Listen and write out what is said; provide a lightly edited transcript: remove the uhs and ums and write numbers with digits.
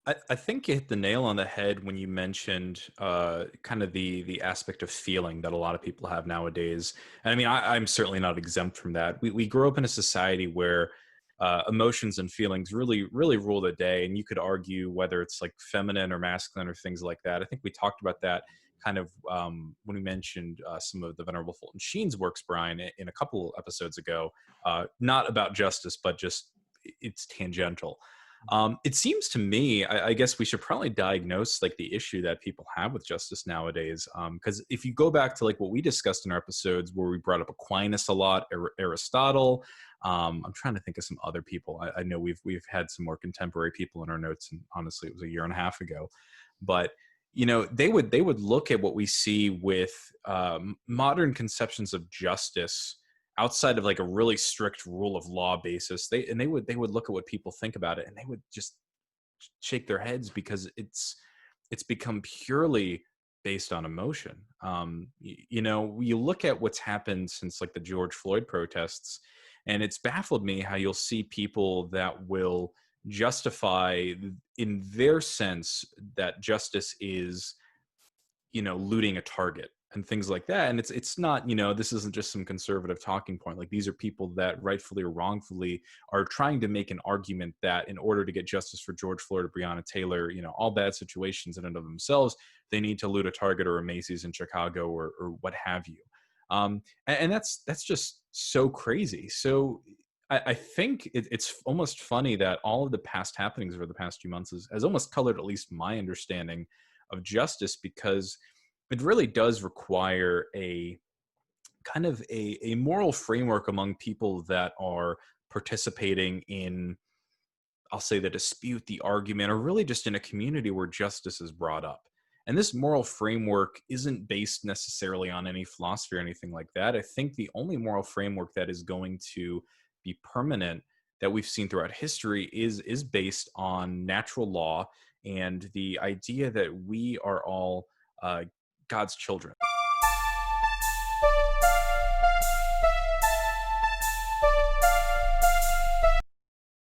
I think you hit the nail on the head when you mentioned kind of the aspect of feeling that a lot of people have nowadays. And I mean, I'm certainly not exempt from that. We grow up in a society where emotions and feelings really rule the day, and you could argue whether it's like feminine or masculine or things like that. I think we talked about that kind of when we mentioned some of the Venerable Fulton Sheen's works, Brian, in a couple episodes ago. Not about justice, but just it's tangential. It seems to me, I guess we should probably diagnose like the issue that people have with justice nowadays. Because if you go back to like what we discussed in our episodes where we brought up Aquinas a lot, Aristotle, I'm trying to think of some other people. I know we've had some more contemporary people in our notes, and honestly, it was a year and a half ago. But they would look at what we see with modern conceptions of justice outside of like a really strict rule of law basis. They would look at what people think about it, and they would just shake their heads because it's become purely based on emotion. You look at what's happened since like the George Floyd protests, and it's baffled me how you'll see people that will justify in their sense that justice is looting a target and things like that. And it's not, this isn't just some conservative talking point. Like these are people that rightfully or wrongfully are trying to make an argument that in order to get justice for George Floyd or Breonna Taylor, all bad situations in and of themselves, they need to loot a Target or a Macy's in Chicago or what have you. And that's just so crazy. So I think it's almost funny that all of the past happenings over the past few months has almost colored at least my understanding of justice, because it really does require a kind of a moral framework among people that are participating in, I'll say, the dispute, the argument, or really just in a community where justice is brought up. And this moral framework isn't based necessarily on any philosophy or anything like that. I think the only moral framework that is going to be permanent that we've seen throughout history is based on natural law and the idea that we are all God's children.